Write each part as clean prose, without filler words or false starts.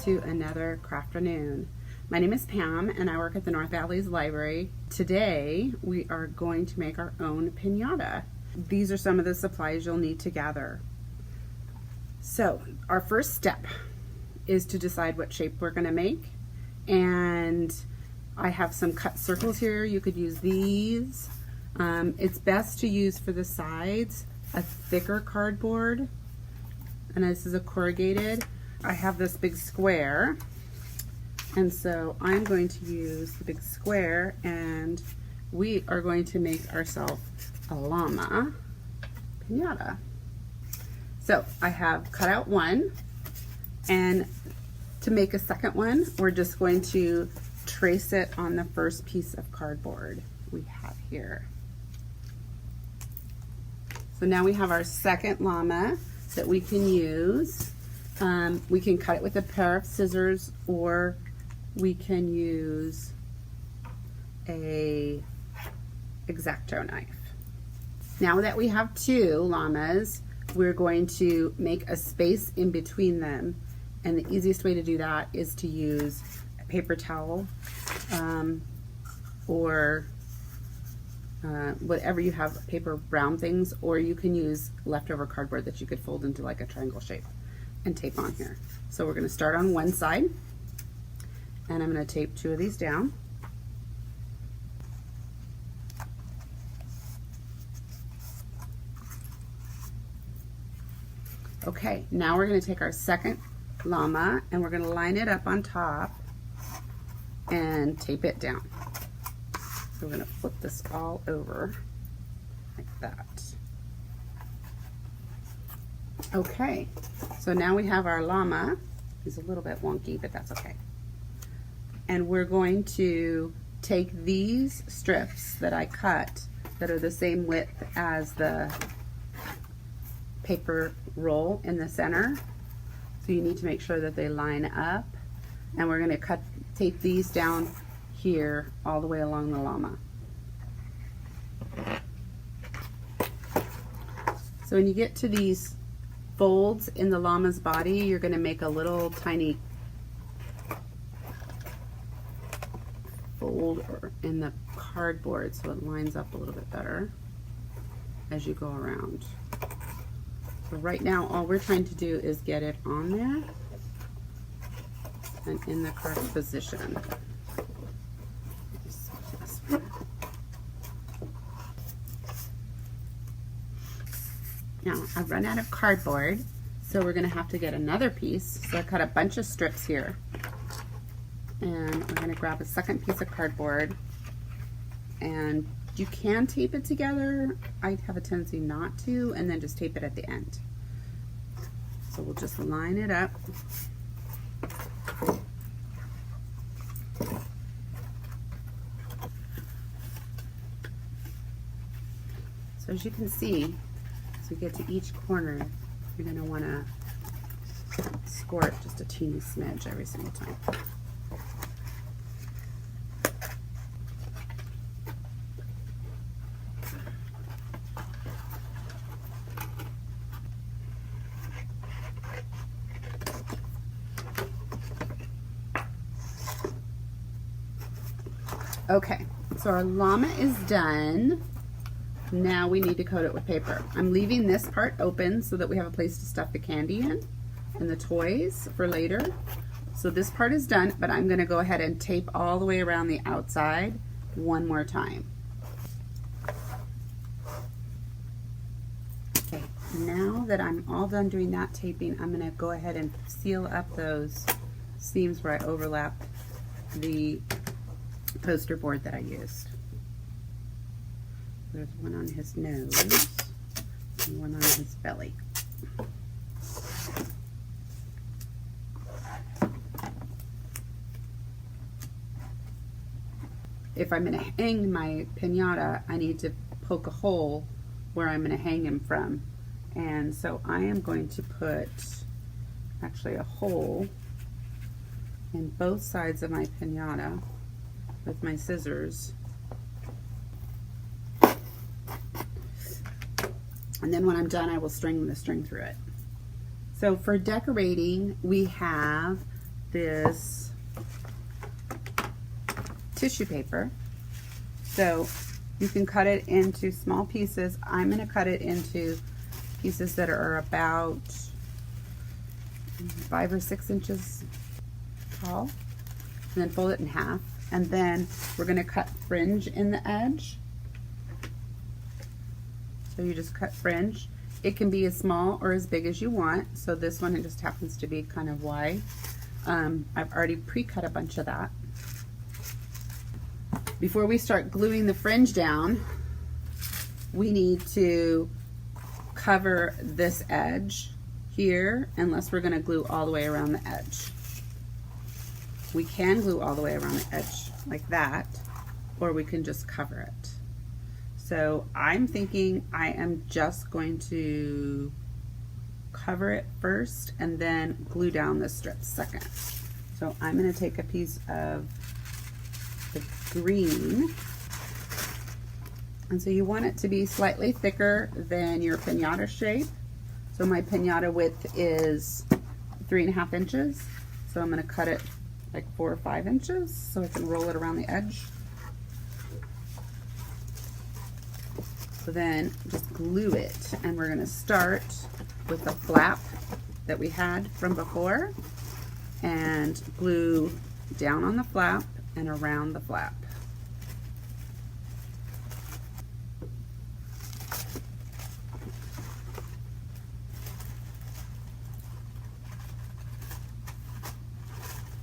to another Crafternoon. My name is Pam and I work at the North Valleys Library. Today we are going to make our own piñata. These are some of the supplies you'll need to gather. So our first step is to decide what shape we're going to make, and I have some cut circles here. You could use these. It's best to use for the sides a thicker cardboard, and this is a corrugated. I have this big square, and so I'm going to use the big square, and we are going to make ourselves a llama piñata. So I have cut out one, and to make a second one, we're just going to trace it on the first piece of cardboard we have here. So now we have our second llama that we can use. We can cut it with a pair of scissors, or we can use a X-Acto knife. Now that we have two llamas, we're going to make a space in between them, and the easiest way to do that is to use a paper towel or whatever you have, paper brown things, or you can use leftover cardboard that you could fold into like a triangle shape and tape on here. So we're going to start on one side, and I'm going to tape two of these down. Okay, now we're going to take our second llama and we're going to line it up on top and tape it down. So we're going to flip this all over like that. Okay, so now we have our llama. He's a little bit wonky, but that's okay. And we're going to take these strips that I cut that are the same width as the paper roll in the center. So you need to make sure that they line up. And we're going to tape these down here all the way along the llama. So when you get to these folds in the llama's body, you're going to make a little tiny fold in the cardboard so it lines up a little bit better as you go around. So right now all we're trying to do is get it on there and in the correct position. Now I've run out of cardboard, so we're going to have to get another piece. So I cut a bunch of strips here, and we're going to grab a second piece of cardboard, and you can tape it together. I have a tendency not to, and then just tape it at the end. So we'll just line it up. So as you can see, as we get to each corner, you're going to want to score it just a teeny smidge every single time. Okay, so our llama is done. Now we need to coat it with paper. I'm leaving this part open so that we have a place to stuff the candy in and the toys for later. So this part is done, but I'm going to go ahead and tape all the way around the outside one more time. Okay, now that I'm all done doing that taping, I'm going to go ahead and seal up those seams where I overlap the poster board that I used. There's one on his nose and one on his belly. If I'm going to hang my piñata, I need to poke a hole where I'm going to hang him from. And so I am going to put actually a hole in both sides of my piñata with my scissors. And then when I'm done, I will string the string through it. So for decorating, we have this tissue paper. So you can cut it into small pieces. I'm going to cut it into pieces that are about 5 or 6 inches tall, and then fold it in half. And then we're going to cut fringe in the edge. So you just cut fringe. It can be as small or as big as you want. So this one, it just happens to be kind of wide. I've already pre-cut a bunch of that. Before we start gluing the fringe down, we need to cover this edge here, unless we're going to glue all the way around the edge. We can glue all the way around the edge like that, or we can just cover it. So I'm thinking I am just going to cover it first and then glue down the strips second. So I'm going to take a piece of the green, and so you want it to be slightly thicker than your piñata shape. So my piñata width is 3.5 inches, so I'm going to cut it like 4 or 5 inches so I can roll it around the edge. So then just glue it, and we're going to start with the flap that we had from before and glue down on the flap and around the flap.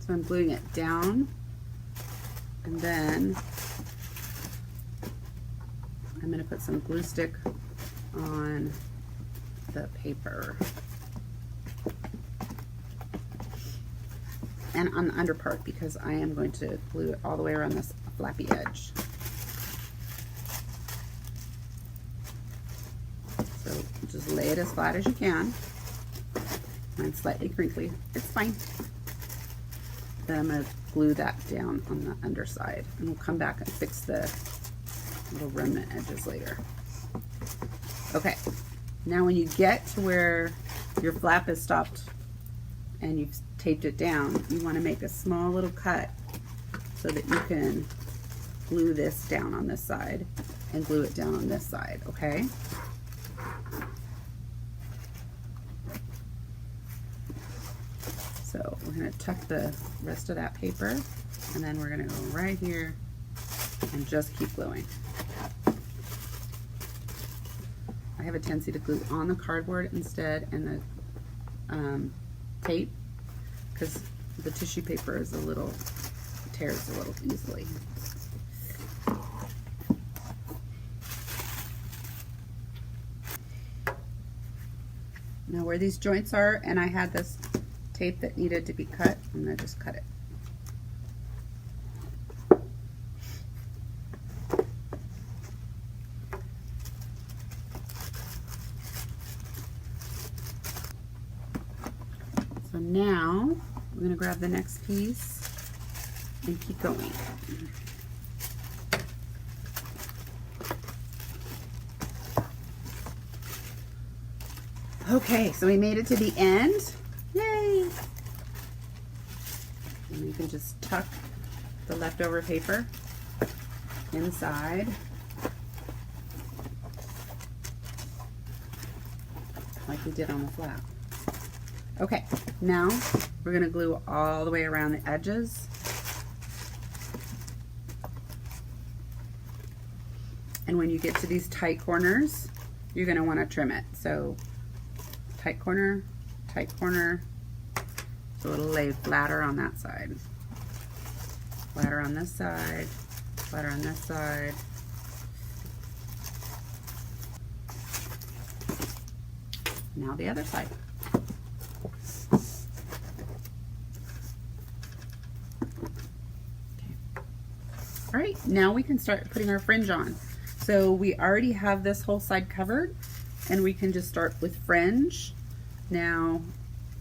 So I'm gluing it down, and then I'm going to put some glue stick on the paper and on the under part, because I am going to glue it all the way around this flappy edge. So just lay it as flat as you can. Mine's slightly crinkly. It's fine. Then I'm going to glue that down on the underside, and we'll come back and fix the little remnant edges later. Okay, now when you get to where your flap is stopped and you've taped it down, you want to make a small little cut so that you can glue this down on this side and glue it down on this side, okay? So we're going to tuck the rest of that paper, and then we're going to go right here and just keep gluing. I have a tendency to glue on the cardboard instead and the tape, because the tissue paper is tears a little easily. Now where these joints are, and I had this tape that needed to be cut, I'm going to just cut it. So now we're going to grab the next piece and keep going. Okay, so we made it to the end. Yay! And you can just tuck the leftover paper inside, like we did on the flap. Okay, now we're going to glue all the way around the edges. And when you get to these tight corners, you're going to want to trim it. So tight corner, so it'll lay flatter on that side. Flatter on this side, flatter on this side. Now the other side. All right, now we can start putting our fringe on. So we already have this whole side covered, and we can just start with fringe. Now,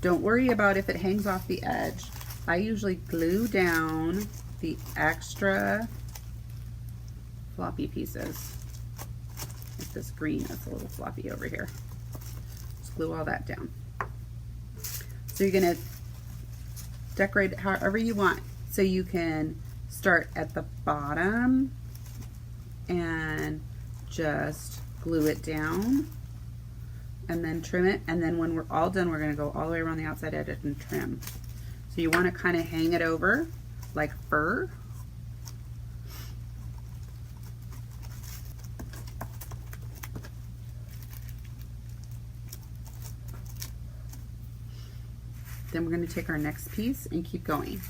don't worry about if it hangs off the edge. I usually glue down the extra floppy pieces. Like this green that's a little floppy over here. Just glue all that down. So you're gonna decorate it however you want. So you can start at the bottom and just glue it down and then trim it, and then when we're all done we're going to go all the way around the outside edge and trim. So you want to kind of hang it over like fur. Then we're going to take our next piece and keep going.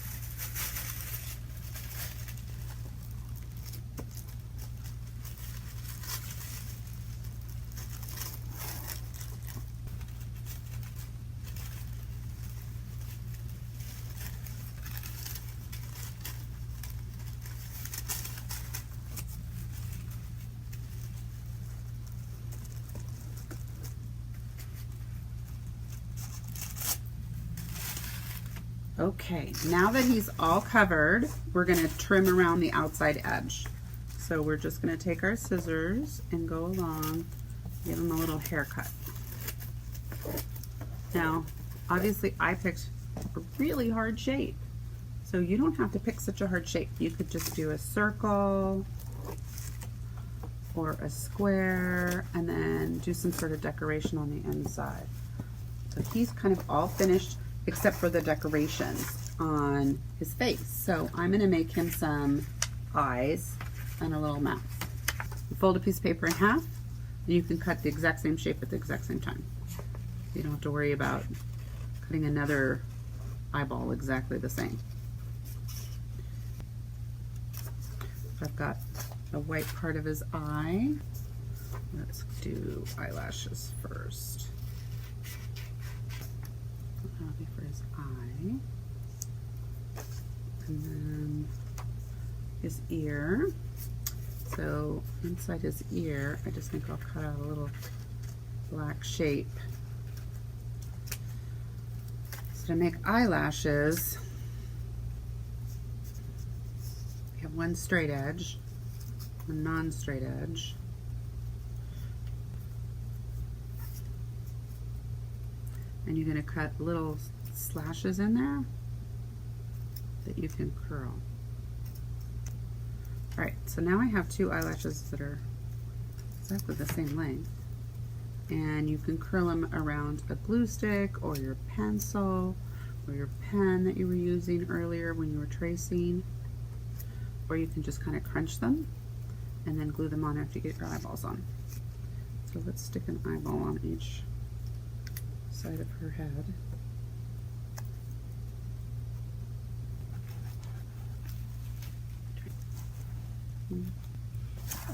Okay, now that he's all covered, we're going to trim around the outside edge. So we're just going to take our scissors and go along, give him a little haircut. Now, obviously I picked a really hard shape, so you don't have to pick such a hard shape. You could just do a circle or a square and then do some sort of decoration on the inside. So he's kind of all finished except for the decorations on his face. So I'm going to make him some eyes and a little mouth. You fold a piece of paper in half, and you can cut the exact same shape at the exact same time. You don't have to worry about cutting another eyeball exactly the same. I've got a white part of his eye. Let's do eyelashes first. That'll be for his eye. And then his ear. So inside his ear, I just think I'll cut out a little black shape. So to make eyelashes, we have one straight edge, one non-straight edge. And you're going to cut little slashes in there that you can curl. Alright, so now I have two eyelashes that are exactly the same length. And you can curl them around a glue stick or your pencil or your pen that you were using earlier when you were tracing. Or you can just kind of crunch them and then glue them on after you get your eyeballs on. So let's stick an eyeball on each side of her head.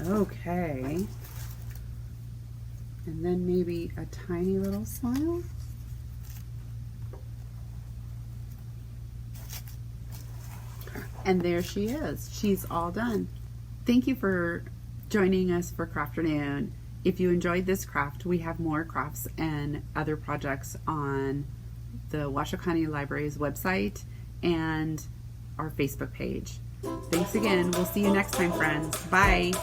Okay. And then maybe a tiny little smile. And there she is. She's all done. Thank you for joining us for Crafternoon. If you enjoyed this craft, we have more crafts and other projects on the Washoe County Library's website and our Facebook page. Thanks again. We'll see you next time, friends. Bye.